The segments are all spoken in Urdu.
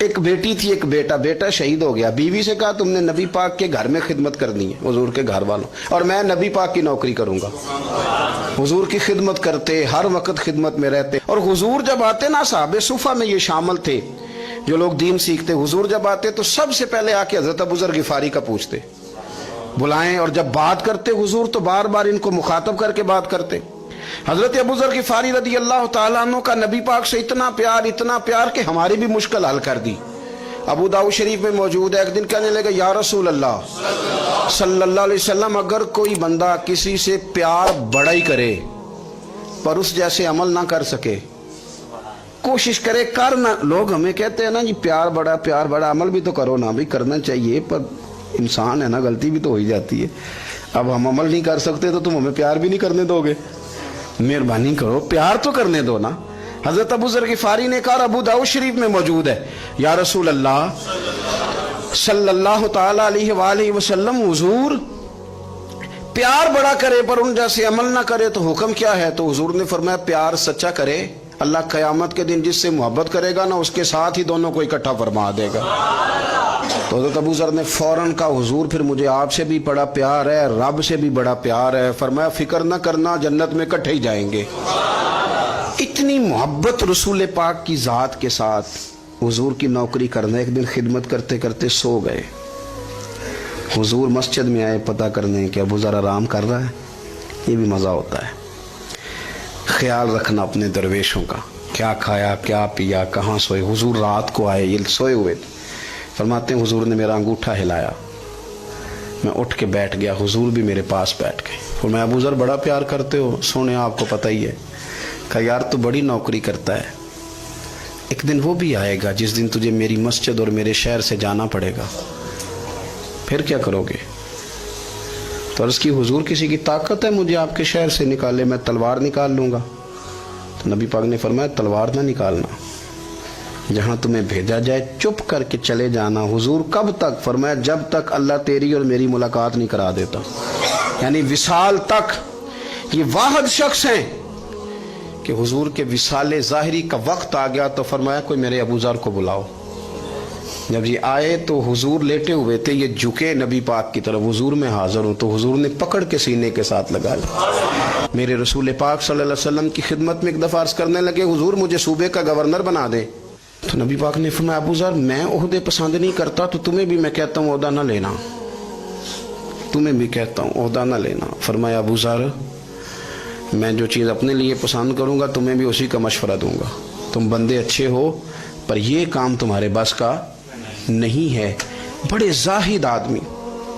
ایک بیٹی تھی ایک بیٹا، بیٹا شہید ہو گیا، بیوی سے کہا تم نے نبی پاک کے گھر میں خدمت کرنی ہے، حضور کے گھر والوں، اور میں نبی پاک کی نوکری کروں گا۔ حضور کی خدمت کرتے، ہر وقت خدمت میں رہتے، اور حضور جب آتے نا، صحابہ صفہ میں یہ شامل تھے جو لوگ دین سیکھتے، حضور جب آتے تو سب سے پہلے آ کے حضرت ابو ذر غفاری کا پوچھتے، بلائیں، اور جب بات کرتے حضور تو بار بار ان کو مخاطب کر کے بات کرتے۔ حضرت ابو ذر غفاری رضی اللہ تعالیٰ عنہ کا نبی پاک سے اتنا پیار کہ ہماری بھی مشکل حل کر دی۔ ابو داؤد شریف میں موجود ہے، ایک دن کہنے لگا یا رسول اللہ صلی اللہ علیہ وسلم، اگر کوئی بندہ کسی سے پیار بڑا ہی کرے پر اس جیسے عمل نہ کر سکے، کوشش کرے کرنا، لوگ ہمیں کہتے ہیں نا جی پیار بڑا، عمل بھی تو کرو نا، بھی کرنا چاہیے، پر انسان ہے نا، غلطی بھی تو ہو ہی جاتی ہے۔ اب ہم عمل نہیں کر سکتے تو تم ہمیں پیار بھی نہیں کرنے دو گے، مہربانی کرو پیار تو کرنے دو نا۔ حضرت ابو ذر غفاری نے کہا، ابو داؤد شریف میں موجود ہے، یا رسول اللہ صلی اللہ تعالی علیہ وآلہ وسلم، حضور پیار بڑا کرے پر ان جیسے عمل نہ کرے تو حکم کیا ہے؟ تو حضور نے فرمایا پیار سچا کرے، اللہ قیامت کے دن جس سے محبت کرے گا نا اس کے ساتھ ہی دونوں کو اکٹھا فرما دے گا۔ تو حضرت ابو ذر نے فوراً کہا، حضور پھر مجھے آپ سے بھی بڑا پیار ہے، رب سے بھی بڑا پیار ہے۔ فرمایا فکر نہ کرنا، جنت میں اکٹھے ہی جائیں گے۔ اتنی محبت رسول پاک کی ذات کے ساتھ، حضور کی نوکری کرنا۔ ایک دن خدمت کرتے کرتے سو گئے، حضور مسجد میں آئے پتہ کرنے کہ ابو ذر آرام کر رہا ہے۔ یہ بھی مزہ ہوتا ہے، خیال رکھنا اپنے درویشوں کا، کیا کھایا کیا پیا کہاں سوئے۔ حضور رات کو آئے، یہ سوئے ہوئے تھے، فرماتے ہیں حضور نے میرا انگوٹھا ہلایا، میں اٹھ کے بیٹھ گیا، حضور بھی میرے پاس بیٹھ گئے۔ فرمایا ابو ذر بڑا پیار کرتے ہو؟ سونے آپ کو پتہ ہی ہے۔ کہا یار تو بڑی نوکری کرتا ہے، ایک دن وہ بھی آئے گا جس دن تجھے میری مسجد اور میرے شہر سے جانا پڑے گا، پھر کیا کرو گے؟ تو عرض کی حضور کسی کی طاقت ہے مجھے آپ کے شہر سے نکالے؟ میں تلوار نکال لوں گا۔ تو نبی پاک نے فرمایا تلوار نہ نکالنا، جہاں تمہیں بھیجا جائے چپ کر کے چلے جانا۔ حضور کب تک؟ فرمایا جب تک اللہ تیری اور میری ملاقات نہیں کرا دیتا، یعنی وصال تک۔ یہ واحد شخص ہیں کہ حضور کے وصال ظاہری کا وقت آ گیا تو فرمایا کوئی میرے ابو ذر کو بلاؤ۔ جب یہ آئے تو حضور لیٹے ہوئے تھے، یہ جھکے نبی پاک کی طرف، حضور میں حاضر ہوں، تو حضور نے پکڑ کے سینے کے ساتھ لگا لیا۔ میرے رسول پاک صلی اللہ علیہ وسلم کی خدمت میں ایک دفعہ عرض کرنے لگے حضور مجھے صوبے کا گورنر بنا دے۔ تو نبی پاک نے فرمایا ابو ذر میں عہدے پسند نہیں کرتا، تو تمہیں بھی میں کہتا ہوں عہدہ نہ لینا، تمہیں بھی کہتا ہوں عہدہ نہ لینا۔ فرمایا ابو ذر میں جو چیز اپنے لیے پسند کروں گا تمہیں بھی اسی کا مشورہ دوں گا، تم بندے اچھے ہو پر یہ کام تمہارے بس کا نہیں ہے۔ بڑے زاہد آدمی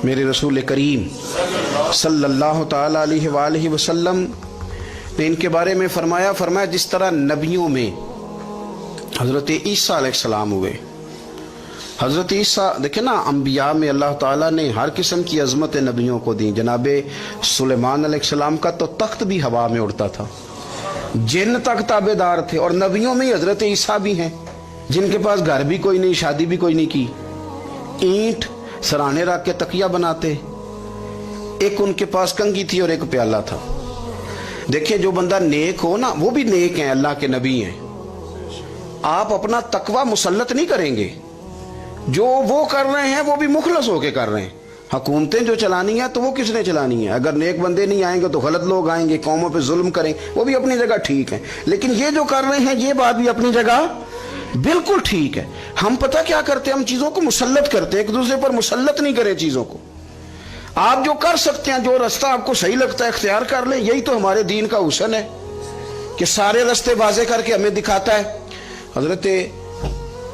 میرے رسول کریم صلی اللہ تعالی علیہ وآلہ وسلم نے ان کے بارے میں فرمایا جس طرح نبیوں میں حضرت عیسیٰ علیہ السلام ہوئے، حضرت عیسیٰ دیکھیں نا، انبیاء میں اللہ تعالیٰ نے ہر قسم کی عظمت نبیوں کو دی۔ جناب سلیمان علیہ السلام کا تو تخت بھی ہوا میں اڑتا تھا، جن تک تابع دار تھے، اور نبیوں میں حضرت عیسیٰ بھی ہیں جن کے پاس گھر بھی کوئی نہیں، شادی بھی کوئی نہیں کی، اینٹ سرانے رکھ کے تکیہ بناتے، ایک ان کے پاس کنگھی تھی اور ایک پیالہ تھا۔ دیکھیں جو بندہ نیک ہو نا وہ بھی نیک ہیں، اللہ کے نبی ہیں۔ آپ اپنا تقوی مسلط نہیں کریں گے، جو وہ کر رہے ہیں وہ بھی مخلص ہو کے کر رہے ہیں۔ حکومتیں جو چلانی ہیں تو وہ کس نے چلانی ہے؟ اگر نیک بندے نہیں آئیں گے تو غلط لوگ آئیں گے، قوموں پہ ظلم کریں، وہ بھی اپنی جگہ ٹھیک ہیں، لیکن یہ جو کر رہے ہیں یہ بات بھی اپنی جگہ بالکل ٹھیک ہے۔ ہم پتہ کیا کرتے ہیں، ہم چیزوں کو مسلط کرتے ہیں، ایک دوسرے پر مسلط نہیں کریں چیزوں کو۔ آپ جو کر سکتے ہیں، جو رستہ آپ کو صحیح لگتا ہے اختیار کر لیں، یہی تو ہمارے دین کا حسن ہے کہ سارے رستے واضح کر کے ہمیں دکھاتا ہے۔ حضرت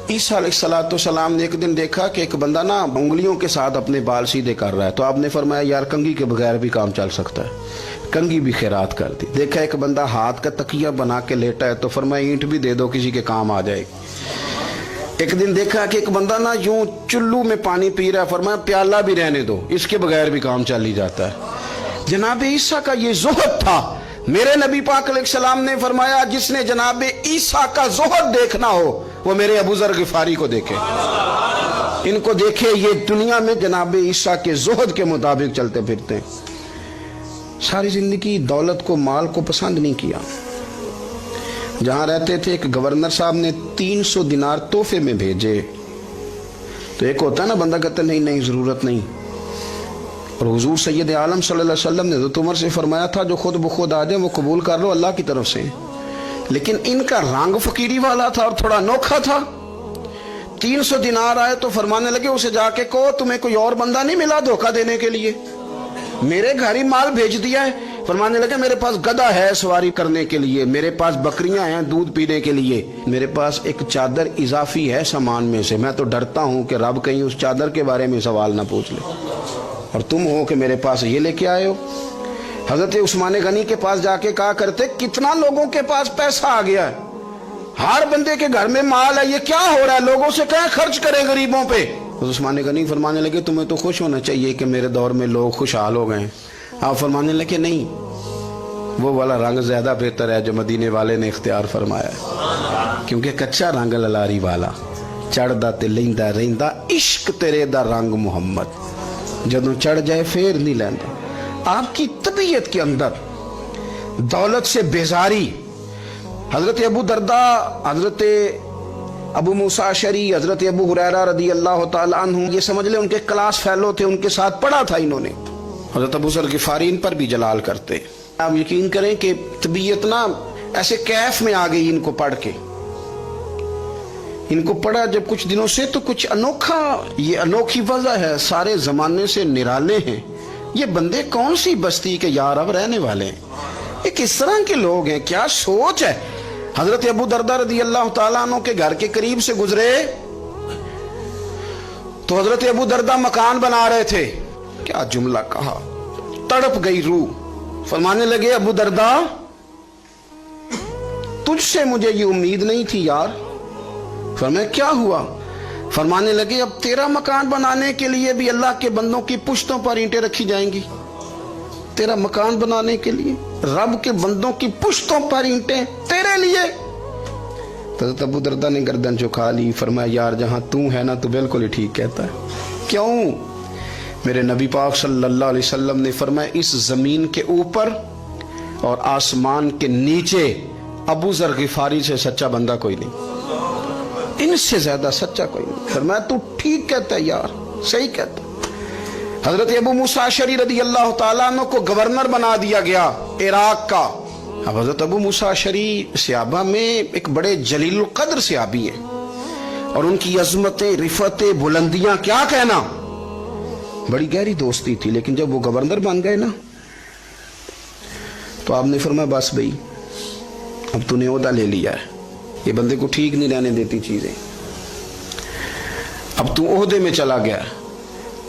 عیسیٰ علیہ السلام نے ایک دن دیکھا کہ ایک بندہ نا انگلیوں کے ساتھ اپنے بال سیدھے کر رہا ہے، تو آپ نے فرمایا یار کنگھی کے بغیر بھی کام چل سکتا ہے، کنگھی بھی خیرات کر دی۔ دیکھا ایک بندہ ہاتھ کا تکیہ بنا کے لیٹا ہے، تو فرمایا اینٹ بھی دے دو کسی کے کام آ جائے گی۔ ایک دن دیکھا کہ ایک بندہ نا یوں چلو میں پانی پی رہا ہے، فرمایا پیالہ بھی رہنے دو، اس کے بغیر بھی کام چل ہی جاتا ہے۔ جناب عیسیٰ کا یہ زہد تھا۔ میرے نبی پاک علیہ السلام نے فرمایا جس نے جناب عیسیٰ کا زہد دیکھنا ہو وہ میرے ابو ذر غفاری کو دیکھے، ان کو دیکھے، یہ دنیا میں جناب عیسیٰ کے زہد کے مطابق چلتے پھرتے ہیں۔ ساری زندگی دولت کو مال کو پسند نہیں کیا۔ جہاں رہتے تھے ایک گورنر صاحب نے 300 دینار تحفے میں بھیجے، تو ایک ہوتا ہے نا بندہ کہتا ہے نہیں نہیں ضرورت نہیں. اور حضور سید عالم صلی اللہ علیہ وسلم نے حضرت عمر سے فرمایا تھا جو خود بخود آ جائے وہ قبول کر لو اللہ کی طرف سے. لیکن ان کا رنگ فقیری والا تھا اور تھوڑا انوکھا تھا. 300 دینار آئے تو فرمانے لگے اسے جا کے کہو تمہیں کوئی اور بندہ نہیں ملا دھوکہ دینے کے لیے, میرے گھر ہی مال بھیج دیا ہے. فرمانے لگے میرے پاس گدھا ہے سواری کرنے کے لیے, میرے پاس بکریاں ہیں دودھ پینے کے لیے, میرے پاس ایک چادر اضافی ہے سامان میں سے, میں تو ڈرتا ہوں کہ رب کہیں اس چادر کے بارے میں سوال نہ پوچھ لے, اور تم ہو کہ میرے پاس یہ لے کے آئے ہو. حضرت عثمان غنی کے پاس جا کے کہا کرتے کتنا لوگوں کے پاس پیسہ آ گیا ہے, ہر بندے کے گھر میں مال ہے, یہ کیا ہو رہا ہے, لوگوں سے کہیں خرچ کریں غریبوں پہ. عثمان غنی فرمانے لگے تمہیں تو خوش ہونا چاہیے کہ میرے دور میں لوگ خوشحال ہو گئے. آپ فرمانے لگے نہیں, وہ والا رنگ زیادہ بہتر ہے جو مدینے والے نے اختیار فرمایا ہے, کیونکہ کچا رنگ للاری والا چڑھدا تے لیندا رہندا عشق تیرے دا رنگ محمد, جدوں چڑھ جائے پھر نہیں لیندا. آپ کی طبیعت کے اندر دولت سے بیزاری. حضرت ابو درداء, حضرت ابو موسیٰ اشعری, حضرت ابو ہریرہ رضی اللہ تعالیٰ عنہ, یہ سمجھ لیں ان کے کلاس فیلو تھے, ان کے ساتھ پڑھا تھا انہوں نے. حضرت ابو ذر غفاری ان پر بھی جلال کرتے. آپ یقین کریں کہ طبیعت نا ایسے کیف میں آ گئی ان کو پڑھ کے. ان کو پڑھا جب کچھ دنوں سے تو کچھ انوکھا, یہ انوکھی وجہ ہے, سارے زمانے سے نرالے ہیں. یہ بندے کون سی بستی کے یار اب رہنے والے ہیں, یہ کس طرح کے لوگ ہیں, کیا سوچ ہے. حضرت ابو درداء رضی اللہ تعالیٰ عنہ کے گھر کے قریب سے گزرے تو حضرت ابو درداء مکان بنا رہے تھے. کیا جملہ کہا, تڑپ گئی روح. فرمانے لگے ابو درداء تجھ سے مجھے یہ امید نہیں تھی یار. فرمایا کیا ہوا. فرمانے لگے اب تیرا مکان بنانے کے لیے بھی اللہ کے بندوں کی پشتوں پر اینٹیں رکھی جائیں گی. تیرا مکان بنانے کے لیے رب کے بندوں کی پشتوں پر اینٹیں تیرے لیے. حضرت ابو درداء نے گردن جھکا لی. فرمایا یار جہاں تو ہے نا تو بالکل ہی ٹھیک کہتا ہے. کیوں؟ میرے نبی پاک صلی اللہ علیہ وسلم نے فرمایا اس زمین کے اوپر اور آسمان کے نیچے ابو ذر غفاری سے سچا بندہ کوئی نہیں, ان سے زیادہ سچا کوئی نہیں. فرمایا تو ٹھیک کہتا ہے یار, صحیح کہتا. حضرت ابو موسیٰ اشعری رضی اللہ تعالیٰ عنہ کو گورنر بنا دیا گیا عراق کا. اب حضرت ابو موسیٰ اشعری صحابہ میں ایک بڑے جلیل القدر صحابی ہیں, اور ان کی عظمتیں, رفتیں, بلندیاں کیا کہنا, بڑی گہری دوستی تھی. لیکن جب وہ گورنر بن گئے نا تو آپ نے فرمایا بس بھئی اب تو نے عہدہ لے لیا ہے, یہ بندے کو ٹھیک نہیں رہنے دیتی چیزیں, اب تو عہدے میں چلا گیا.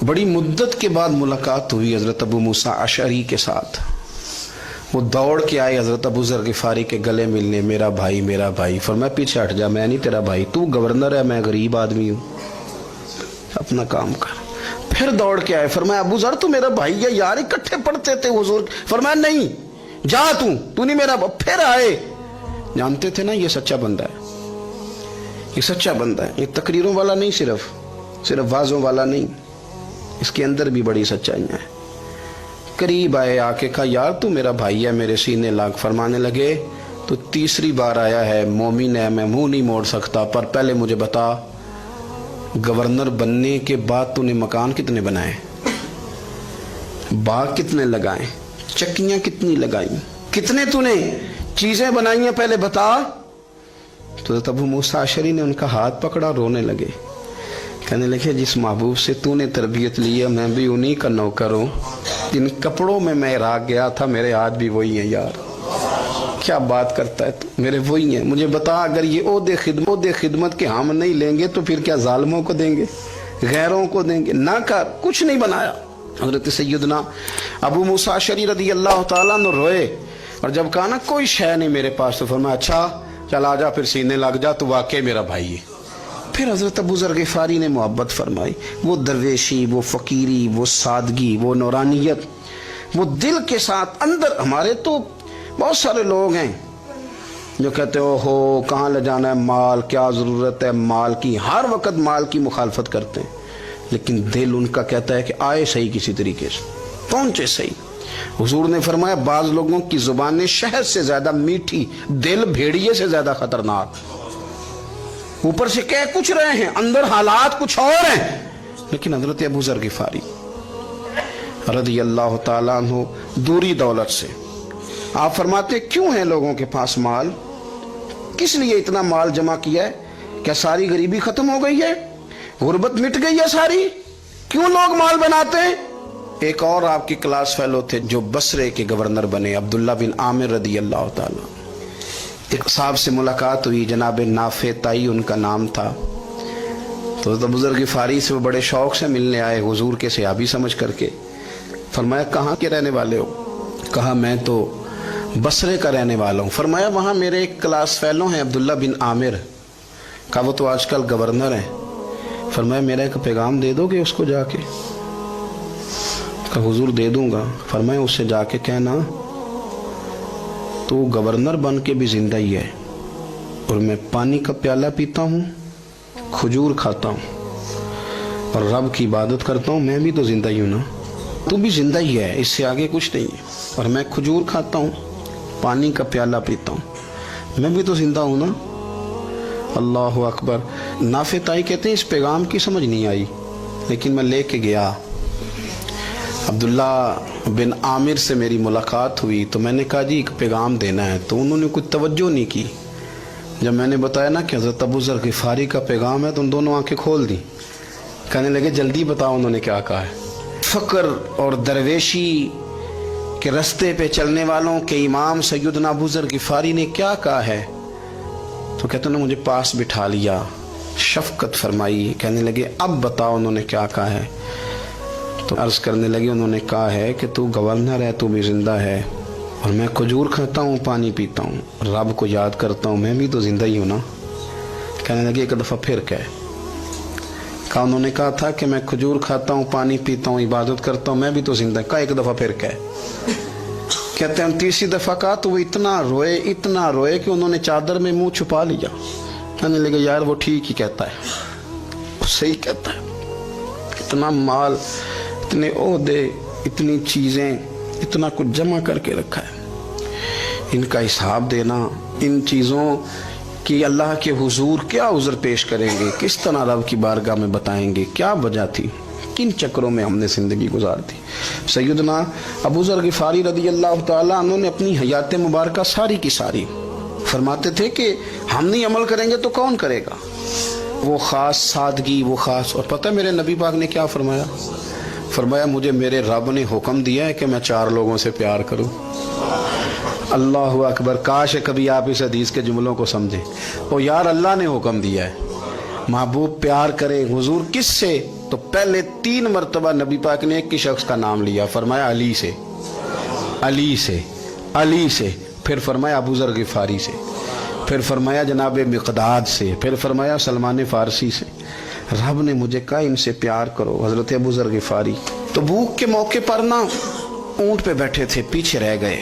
بڑی مدت کے بعد ملاقات ہوئی حضرت ابو موسیٰ اشعری کے ساتھ. وہ دوڑ کے آئے حضرت ابو ذر غفاری کے گلے ملنے, میرا بھائی میرا بھائی. فرمایا پیچھے ہٹ جا, میں نہیں تیرا بھائی, تو گورنر ہے, میں غریب آدمی ہوں, اپنا کام کر. پھر دوڑ کے آئے. فرمایا ابو ذر تو میرا بھائی ہے یار, اکٹھے پڑھتے تھے حضور. فرمایا نہیں جا, تو نہیں میرا. پھر آئے. جانتے تھے نا یہ سچا بندہ ہے, یہ سچا بندہ ہے, یہ تقریروں والا نہیں, صرف وعظوں والا نہیں, اس کے اندر بھی بڑی سچائیاں ہیں. قریب آئے, آ کے کہا یار تو میرا بھائی ہے, میرے سینے لاگ. فرمانے لگے تو تیسری بار آیا ہے, مومن ہے, میں منہ نہیں موڑ سکتا, پر پہلے مجھے بتا گورنر بننے کے بعد تو نے مکان کتنے بنائے, باغ کتنے لگائے, چکیاں کتنی لگائیں, کتنے تو نے چیزیں بنائی ہیں, پہلے بتا. تو حضرت ابو موسیٰ اشعری نے ان کا ہاتھ پکڑا, رونے لگے. کہنے لگے جس محبوب سے تو نے تربیت لی ہے میں بھی انہی کا نوکر ہوں, جن کپڑوں میں میں عراق گیا تھا میرے ہاتھ بھی وہی ہیں یار. کیا بات کرتا ہے تو, میرے وہی ہیں. مجھے بتا اگر یہ عہدے خدمت کے ہم نہیں لیں گے تو پھر کیا ظالموں کو دیں گے, غیروں کو دیں گے. نہ کر, کچھ نہیں بنایا. حضرت سیدنا ابو موسیٰ اشعری رضی اللہ تعالیٰ عنہ روئے, اور جب کہا نا کوئی شے نہیں میرے پاس, تو فرمایا اچھا چل آ جا, پھر سینے لگ جا, تو واقعی میرا بھائی ہے. پھر حضرت ابو ذر غفاری نے محبت فرمائی. وہ درویشی, وہ فقیری, وہ سادگی, وہ نورانیت, وہ دل کے ساتھ اندر. ہمارے تو بہت سارے لوگ ہیں جو کہتے ہو کہاں لے جانا ہے مال, کیا ضرورت ہے مال کی, ہر وقت مال کی مخالفت کرتے ہیں, لیکن دل ان کا کہتا ہے کہ آئے صحیح کسی طریقے سے, پہنچے صحیح. حضور نے فرمایا بعض لوگوں کی زبانیں شہد سے زیادہ میٹھی, دل بھیڑیے سے زیادہ خطرناک. اوپر سے کہہ کچھ رہے ہیں، اندر حالات کچھ اور ہیں. لیکن حضرت ابو ذر غفاری رضی اللہ تعالیٰ عنہ دوری دولت سے، آپ فرماتے کیوں ہے لوگوں کے پاس مال؟ کس لیے اتنا مال جمع کیا ہے؟ کیا ساری غریبی ختم ہو گئی ہے؟ غربت مٹ گئی ہے ساری؟ کیوں لوگ مال بناتے ہیں؟ ایک اور آپ کی کلاس فیلو تھے جو بصرے کے گورنر بنے، عبداللہ بن عامر رضی اللہ تعالیٰ. ایک صاحب سے ملاقات ہوئی، جناب نافع تائی ان کا نام تھا. تو ابو ذر غفاری سے وہ بڑے شوق سے ملنے آئے، حضور کے صحابی سمجھ کر کے. فرمایا کہاں کے رہنے والے ہو؟ کہا میں تو بصرے کا رہنے والا ہوں. فرمایا وہاں میرے ایک کلاس فیلو ہیں عبداللہ بن عامر. کہا وہ تو آج کل گورنر ہیں. فرمایا میرا ایک پیغام دے دو گے اس کو جا کے؟ کہا حضور دے دوں گا. فرمایا اس سے جا کے کہنا تو گورنر بن کے بھی زندہ ہی ہے، اور میں پانی کا پیالہ پیتا ہوں، کھجور کھاتا ہوں اور رب کی عبادت کرتا ہوں. میں بھی تو زندہ ہی ہوں نا، تو بھی زندہ ہی ہے، اس سے آگے کچھ نہیں ہے. اور میں کھجور کھاتا ہوں، پانی کا پیالہ پیتا ہوں، میں بھی تو زندہ ہوں نا. اللہ اکبر. نافع تائی کہتے ہیں اس پیغام کی سمجھ نہیں آئی، لیکن میں لے کے گیا. عبداللہ بن عامر سے میری ملاقات ہوئی تو میں نے کہا جی ایک پیغام دینا ہے. تو انہوں نے کچھ توجہ نہیں کی. جب میں نے بتایا نا کہ حضرت ابو ذر غفاری کا پیغام ہے تو ان دونوں آنکھیں کھول دی. کہنے لگے جلدی بتاؤ انہوں نے کیا کہا ہے. فقر اور درویشی کے رستے پہ چلنے والوں کے امام سیدنا ابو ذر غفاری نے کیا کہا ہے؟ تو کہتے انہوں نے مجھے پاس بٹھا لیا، شفقت فرمائی. کہنے لگے اب بتاؤ انہوں نے کیا کہا ہے. تو عرض کرنے لگے انہوں نے کہا ہے کہ تو گورنر ہے، تو بھی زندہ ہے، اور میں کھجور کھاتا ہوں، پانی پیتا ہوں، رب کو یاد کرتا ہوں، میں بھی تو زندہ ہی ہوں نا. کہنے لگے ایک دفعہ پھر کہے. کہا انہوں نے کہا تھا کہ میں کھجور کھاتا ہوں، پانی پیتا ہوں، عبادت کرتا ہوں، میں بھی تو زندہ. کہا ایک دفعہ پھر کہے. کہتے ہیں تیسری دفعہ کہا تو وہ اتنا روئے کہ انہوں نے چادر میں منہ چھپا لیا. کہنے لگے یار وہ ٹھیک ہی کہتا ہے، وہ صحیح کہتا ہے. اتنا مال، اتنے عہدے، اتنی چیزیں، اتنا کچھ جمع کر کے رکھا ہے. ان کا حساب دینا، ان چیزوں کی اللہ کے حضور کیا عذر پیش کریں گے، کس طرح رب کی بارگاہ میں بتائیں گے کیا وجہ تھی، کن چکروں میں ہم نے زندگی گزار دی. سیدنا ابو ذر غفاری رضی اللہ تعالیٰ عنہ نے اپنی حیات مبارکہ ساری کی ساری فرماتے تھے کہ ہم نہیں عمل کریں گے تو کون کرے گا. وہ خاص سادگی، وہ خاص. اور پتہ میرے نبی پاک نے کیا فرمایا؟ فرمایا مجھے میرے رب نے حکم دیا ہے کہ میں 4 لوگوں سے پیار کروں. اللہ اکبر. کاش کبھی آپ اس حدیث کے جملوں کو سمجھیں. او یار اللہ نے حکم دیا ہے محبوب پیار کرے. حضور کس سے؟ تو پہلے 3 مرتبہ نبی پاک نے ایک ہی شخص کا نام لیا. فرمایا علی سے، علی سے، علی سے. پھر فرمایا ابو ذر غفاری سے. پھر فرمایا جناب مقداد سے. پھر فرمایا سلمان فارسی سے. رب نے مجھے کہا ان سے پیار کرو. حضرت ابو ذر غفاری تبوک کے موقع پر نا اونٹ پہ بیٹھے تھے، پیچھے رہ گئے.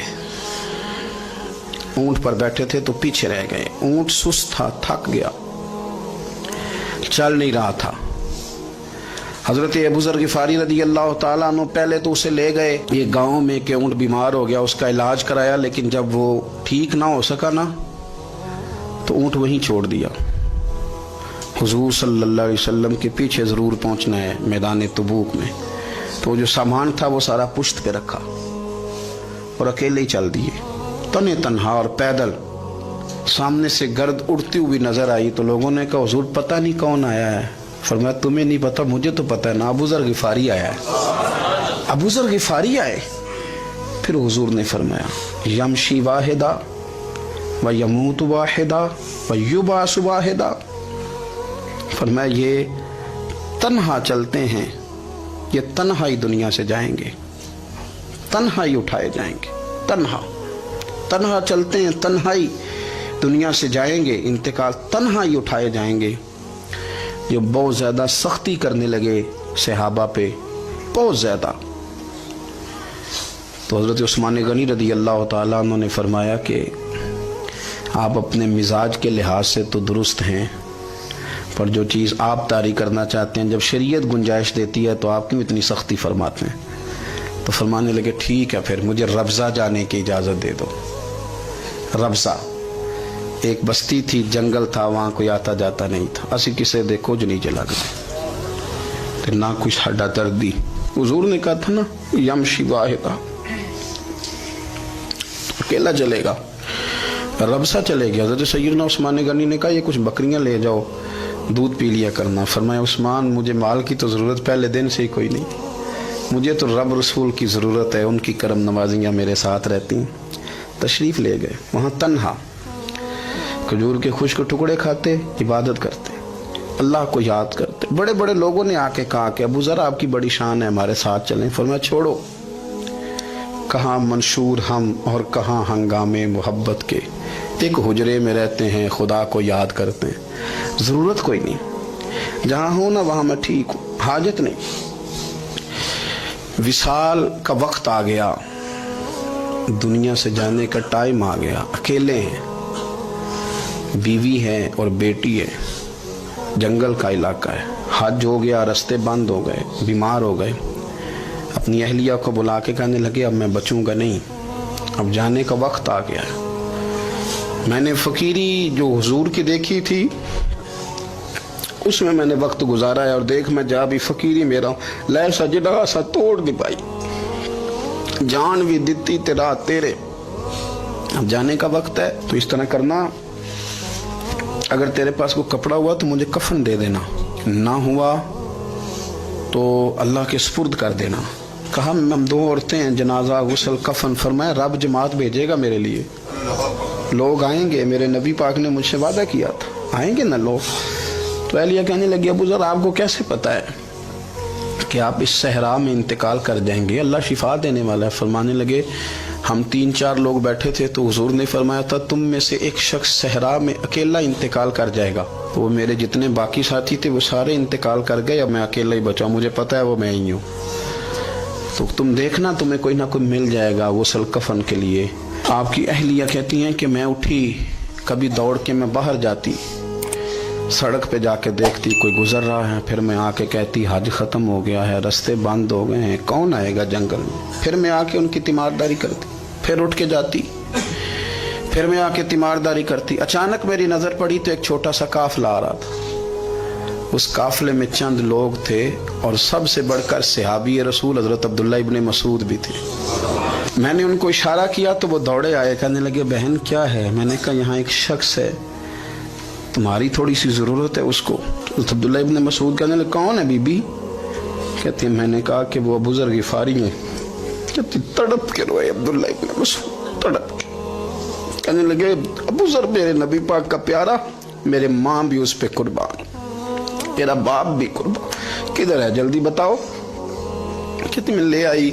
اونٹ پر بیٹھے تھے تو پیچھے رہ گئے. اونٹ سست تھا، تھک گیا، چل نہیں رہا تھا. حضرت ابو ذر غفاری رضی اللہ تعالیٰ عنہ پہلے تو اسے لے گئے یہ گاؤں میں کہ اونٹ بیمار ہو گیا، اس کا علاج کرایا. لیکن جب وہ ٹھیک نہ ہو سکا نا تو اونٹ وہیں چھوڑ دیا. حضور صلی اللہ علیہ وسلم کے پیچھے ضرور پہنچنا ہے میدان تبوک میں. تو جو سامان تھا وہ سارا پشت پہ رکھا اور اکیلے ہی چل دیے، تنے تنہا اور پیدل. سامنے سے گرد اڑتی ہوئی نظر آئی تو لوگوں نے کہا حضور پتہ نہیں کون آیا ہے. فرمایا تمہیں نہیں پتا، مجھے تو پتہ ہے نا، ابو ذر غفاری آیا ہے، ابو ذر غفاری آئے. پھر حضور نے فرمایا یمشی واحدہ و یموت واحدہ و یبعث واحدہ. فرمایا یہ تنہا چلتے ہیں، یہ تنہا ہی دنیا سے جائیں گے، تنہا ہی اٹھائے جائیں گے. تنہا چلتے ہیں، تنہا ہی دنیا سے جائیں گے، انتقال تنہا ہی اٹھائے جائیں گے. جو بہت زیادہ سختی کرنے لگے صحابہ پہ، بہت زیادہ. تو حضرت عثمان غنی رضی اللہ تعالیٰ عنہ نے فرمایا کہ آپ اپنے مزاج کے لحاظ سے تو درست ہیں، پر جو چیز آپ طاری کرنا چاہتے ہیں جب شریعت گنجائش دیتی ہے تو آپ کیوں اتنی سختی فرماتے ہیں؟ تو فرمانے لگے ٹھیک ہے پھر مجھے ربضہ جانے کی اجازت دے دو. ربضہ ایک بستی تھی, جنگل تھا, وہاں کوئی آتا جاتا نہیں تھا. اسی کسے دے کچھ نہیں چلا گئے نہ کچھ ہڈا دردی. حضور نے کہا تھا نا یمشی واحدہ, اکیلا چلے گا, رب سا چلے گیا. حضرت سیدنا عثمان غنی نے کہا یہ کچھ بکریاں لے جاؤ, دودھ پی لیا کرنا. فرمایا عثمان مجھے مال کی تو ضرورت پہلے دن سے ہی کوئی نہیں, مجھے تو رب رسول کی ضرورت ہے, ان کی کرم نوازیاں میرے ساتھ رہتی ہیں. تشریف لے گئے, وہاں تنہا کھجور کے خشک ٹکڑے کھاتے, عبادت کرتے, اللہ کو یاد کرتے. بڑے بڑے لوگوں نے آ کے کہا کہ ابو ذر آپ کی بڑی شان ہے, ہمارے ساتھ چلیں. فرمایا چھوڑو, کہاں منشور ہم اور کہاں ہنگامے محبت کے, ایک حجرے میں رہتے ہیں خدا کو یاد کرتے ہیں. ضرورت کوئی نہیں, جہاں ہوں نا وہاں میں ٹھیک ہوں, حاجت نہیں. وصال کا وقت آ گیا, دنیا سے جانے کا ٹائم آ گیا. اکیلے ہیں, بیوی ہے اور بیٹی ہے, جنگل کا علاقہ ہے, حج ہو گیا, رستے بند ہو گئے, بیمار ہو گئے. اپنی اہلیہ کو بلا کے کہنے لگے اب میں بچوں گا نہیں, اب جانے کا وقت آ گیا ہے. میں نے فقیری جو حضور کی دیکھی تھی اس میں نے وقت گزارا ہے, اور دیکھ میں جا بھی فقیری میرا ہوں, لے سجدہ سا توڑ دی پائی, جان بھی دیتی تیرا تیرے. اب جانے کا وقت ہے تو اس طرح کرنا, اگر تیرے پاس کوئی کپڑا ہوا تو مجھے کفن دے دینا, نہ ہوا تو اللہ کے سپرد کر دینا. کہا ہم دو عورتیں ہیں, جنازہ غسل کفن. فرمایا رب جماعت بھیجے گا میرے لیے, لوگ آئیں گے, میرے نبی پاک نے مجھ سے وعدہ کیا تھا, آئیں گے نا لوگ. تو اہلیہ کہنے لگی ابو ذر آپ کو کیسے پتا ہے کہ آپ اس صحرا میں انتقال کر جائیں گے, اللہ شفا دینے والا ہے. فرمانے لگے ہم 3-4 لوگ بیٹھے تھے تو حضور نے فرمایا تھا تم میں سے ایک شخص صحرا میں اکیلا انتقال کر جائے گا. وہ میرے جتنے باقی ساتھی تھے وہ سارے انتقال کر گئے, اب میں اکیلا ہی بچا, مجھے پتا ہے وہ میں ہی ہوں. تو تم دیکھنا تمہیں کوئی نہ کوئی مل جائے گا غسل کفن کے لیے. آپ کی اہلیہ کہتی ہیں کہ میں اٹھی, کبھی دوڑ کے میں باہر جاتی, سڑک پہ جا کے دیکھتی کوئی گزر رہا ہے, پھر میں آ کے کہتی حج ختم ہو گیا ہے, رستے بند ہو گئے ہیں, کون آئے گا جنگل میں. پھر میں آ کے ان کی تیمارداری کرتی, پھر اٹھ کے جاتی, پھر میں آ کے تیمارداری کرتی. اچانک میری نظر پڑی تو ایک چھوٹا سا قافلہ آ رہا تھا. اس قافلے میں چند لوگ تھے اور سب سے بڑھ کر صحابی رسول حضرت عبداللہ ابن مسعود بھی تھے. میں نے ان کو اشارہ کیا تو وہ دوڑے آئے, کہنے لگے بہن کیا ہے. میں نے کہا یہاں ایک شخص ہے, تمہاری تھوڑی سی ضرورت ہے اس کو. عبداللہ ابن مسعود کہنے لگے کون ہے بی بی. کہتے ہیں میں نے کہا کہ وہ ابو ذر غفاری ہیں. کہتی تڑپ کے روئے عبداللہ ابن مسعود, تڑپ کے. کہنے لگے ابو ذر میرے نبی پاک کا پیارا, میرے ماں بھی اس پہ قربان, میرا باپ بھی قربان, کدھر ہے جلدی بتاؤ. کہتی میں لے آئی,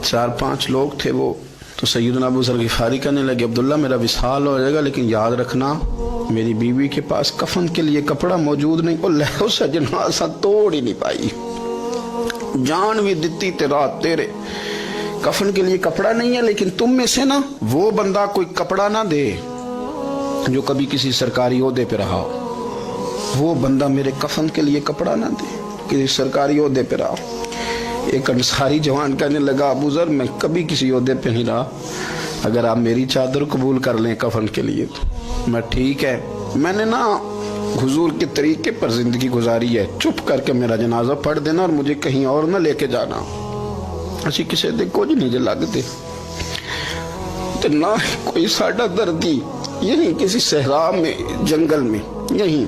4-5 لوگ تھے وہ. تو سیدنا ابو ذر غفاری کہنے لگے عبداللہ میرا وصال ہو جائے گا, لیکن یاد رکھنا میری بیوی کے پاس کفن کے لیے کپڑا موجود نہیں. وہ لہو سجنا سا توڑ ہی نہیں پائی, جان بھی دیتی تیرا تیرے, کفن کے لیے کپڑا نہیں ہے. لیکن تم میں سے نا وہ بندہ کوئی کپڑا نہ دے جو کبھی کسی سرکاری عہدے پہ رہا ہو, وہ بندہ میرے کفن کے لیے کپڑا نہ دے کسی سرکاری عہدے پہ رہا ہو. ایک انصاری جوان کہنے لگا ابو ذر میں کبھی کسی عہدے پہ نہیں رہا, اگر آپ میری چادر قبول کر لیں کفن کے لیے تو میں ٹھیک ہے. میں نے نا حضور کے طریقے پر زندگی گزاری ہے, چپ کر کے میرا جنازہ پڑھ دینا اور مجھے کہیں اور نہ لے کے جانا. اسی کسی دے کچھ نہیں لگتے تو نہ کوئی ساڈا دردی, یہیں کسی صحرا میں جنگل میں یہیں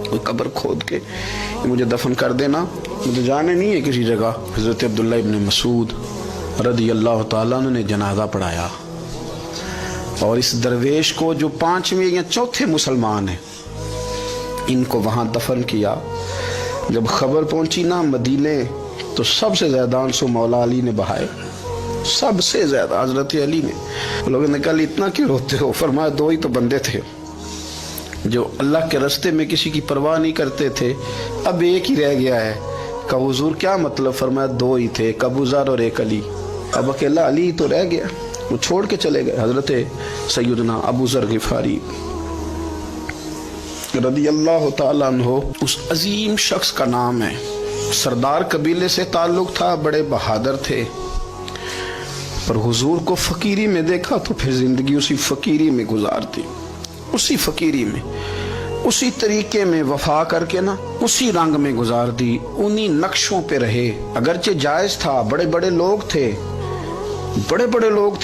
کوئی قبر کھود کے مجھے دفن کر دینا, مجھے جانے نہیں ہے کسی جگہ. حضرت عبداللہ ابن مسعود رضی اللہ تعالیٰ عنہ نے جنازہ پڑھایا, اور اس درویش کو جو 5ویں یا 4تھے مسلمان ہیں ان کو وہاں دفن کیا. جب خبر پہنچی نا مدینے تو سب سے زیادہ آنسو مولا علی نے بہائے, سب سے زیادہ حضرت علی نے. لوگوں نے کہا اتنا کیوں روتے ہو. فرمایا 2 ہی تو بندے تھے جو اللہ کے راستے میں کسی کی پرواہ نہیں کرتے تھے, اب ایک ہی رہ گیا ہے. کہ حضور کیا مطلب. فرمایا 2 ہی تھے, ایک ابو ذر اور ایک علی, اب اکیلا علی تو رہ گیا, وہ چھوڑ کے چلے گئے. حضرت سیدنا ابو ذر غفاری رضی اللہ تعالیٰ عنہ اس عظیم شخص کا نام ہے. سردار قبیلے سے تعلق تھا, بڑے بہادر تھے, پر حضور کو فقیری میں دیکھا تو پھر زندگی اسی فقیری میں گزارتی. اسی فقیری میں، اسی طریقے میں وفا کر کے نا اسی رنگ میں گزار دی، انہی نقشوں پہ رہے۔ اگرچہ جائز تھا، بڑے بڑے لوگ تھے،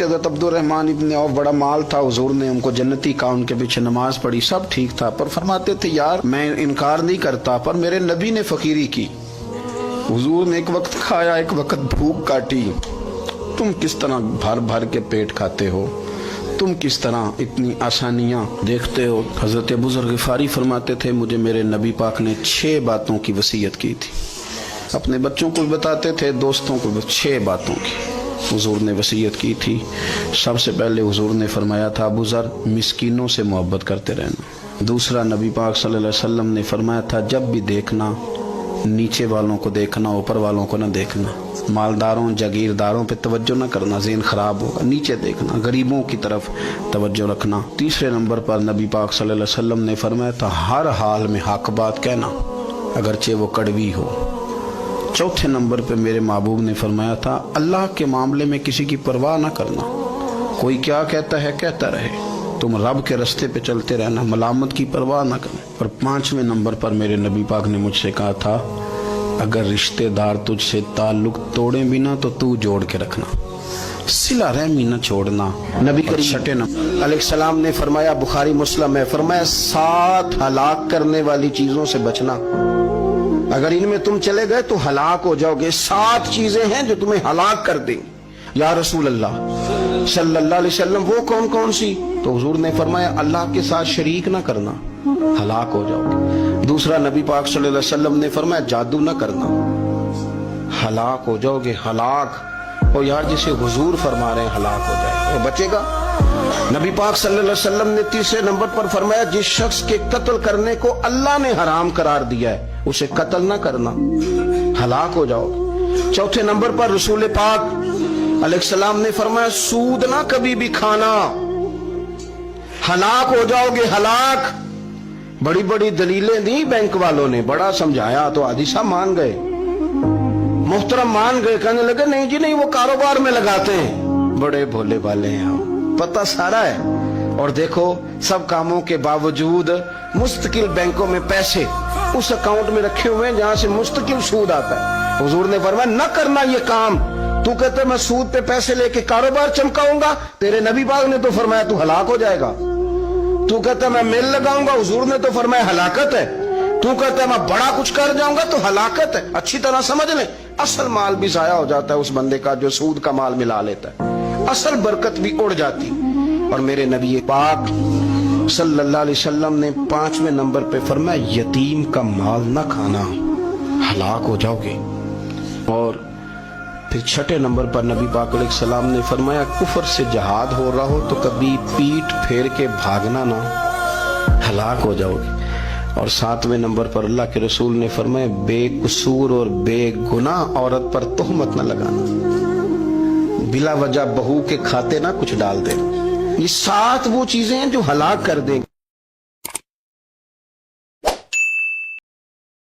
حضرت عبد الرحمن ابن عوف، بڑا مال تھا، حضور نے ان کو جنتی کہا، ان کے پیچھے نماز پڑھی، سب ٹھیک تھا، پر فرماتے تھے یار میں انکار نہیں کرتا، پر میرے نبی نے فقیری کی، حضور نے ایک وقت کھایا، ایک وقت بھوک کاٹی، تم کس طرح بھر بھر کے پیٹ کھاتے ہو، تم کس طرح اتنی آسانیاں دیکھتے ہو۔ حضرت ابو ذر غفاری فرماتے تھے مجھے میرے نبی پاک نے 6 باتوں کی وصیت کی تھی، اپنے بچوں کو بھی بتاتے تھے، دوستوں کو بھی، 6 باتوں کی حضور نے وصیت کی تھی۔ سب سے پہلے حضور نے فرمایا تھا ابو ذر مسکینوں سے محبت کرتے رہنا۔ دوسرا نبی پاک صلی اللہ علیہ وسلم نے فرمایا تھا جب بھی دیکھنا نیچے والوں کو دیکھنا، اوپر والوں کو نہ دیکھنا، مالداروں جاگیرداروں پہ توجہ نہ کرنا، ذہن خراب ہوگا، نیچے دیکھنا، غریبوں کی طرف توجہ رکھنا۔ تیسرے نمبر پر نبی پاک صلی اللہ علیہ وسلم نے فرمایا تھا ہر حال میں حق بات کہنا اگرچہ وہ کڑوی ہو۔ چوتھے نمبر پہ میرے محبوب نے فرمایا تھا اللہ کے معاملے میں کسی کی پرواہ نہ کرنا، کوئی کیا کہتا ہے کہتا رہے، تم رب کے رستے پہ چلتے رہنا، ملامت کی پرواہ نہ کرنا۔ اور 5ویں نمبر پر میرے نبی پاک نے مجھ سے کہا تھا اگر رشتہ دار تجھ سے تعلق توڑیں بھی نہ تو جوڑ کے رکھنا، صلہ رحمی نہ چھوڑنا۔ نبی کریم 6 نمبر علیہ السلام نے فرمایا، بخاری مسلم ہے، فرمایا 7 ہلاک کرنے والی چیزوں سے بچنا، اگر ان میں تم چلے گئے تو ہلاک ہو جاؤ گے۔ 7 چیزیں ہیں جو تمہیں ہلاک کر دیں۔ یا رسول اللہ صلی اللہ علیہ وسلم وہ کون کون سی؟ تو حضور نے فرمایا اللہ کے ساتھ شریک نہ کرنا، ہلاک ہو جاؤ گے۔ دوسرا نبی پاک صلی اللہ علیہ وسلم نے فرمایا جادو نہ کرنا، ہلاک ہو جاؤ گے، ہلاک۔ اور یار جسے حضور فرما رہے ہیں ہلاک ہو جائے وہ بچے گا؟ نبی پاک صلی اللہ علیہ وسلم نے تیسرے نمبر پر فرمایا جس شخص کے قتل کرنے کو اللہ نے حرام قرار دیا ہے اسے قتل نہ کرنا، ہلاک ہو جاؤ گے۔ چوتھے نمبر پر رسول پاک علیہ السلام نے فرمایا سود نہ کبھی بھی کھانا، ہلاک ہو جاؤ گے، ہلاک۔ بڑی بڑی دلیلیں دی بینک والوں نے، بڑا سمجھایا تو عادی صاحب مان گئے، محترم مان گئے، کہنے لگے نہیں جی نہیں وہ کاروبار میں لگاتے ہیں، بڑے بھولے والے ہیں ہم، پتہ سارا ہے۔ اور دیکھو سب کاموں کے باوجود مستقل بینکوں میں پیسے اس اکاؤنٹ میں رکھے ہوئے ہیں جہاں سے مستقل سود آتا ہے۔ حضور نے فرمایا نہ کرنا یہ کام، تو کہتے میں سود پہ پیسے لے کے کاروبار چمکاؤں گا، تیرے نبی پاک نے تو فرمایا تو ہلاک ہو جائے گا۔ تو کہتا ہے میں میل لگاؤں گا، حضور نے تو فرمایا ہلاکت ہے۔ تو کہتا ہے میں بڑا کچھ کر جاؤں گا تو ہلاکت ہے۔ اچھی طرح سمجھ لیں اصل مال بھی ضائع ہو جاتا ہے اس بندے کا جو سود کا مال ملا لیتا ہے، اصل برکت بھی اڑ جاتی۔ اور میرے نبی پاک صلی اللہ علیہ وسلم نے 5ویں نمبر پہ فرمایا یتیم کا مال نہ کھانا، ہلاک ہو جاؤ گے۔ اور پھر 6 نمبر پر نبی پاک علیہ السلام نے فرمایا کفر سے جہاد ہو رہا ہو تو کبھی پیٹ پھیر کے بھاگنا نہ، ہلاک ہو جاؤ گے۔ اور 7ویں نمبر پر اللہ کے رسول نے فرمایا بے قصور اور بے گناہ عورت پر تہمت نہ لگانا، بلا وجہ بہو کے کھاتے نہ کچھ ڈال دے۔ یہ 7 وہ چیزیں ہیں جو ہلاک کر دیں گے۔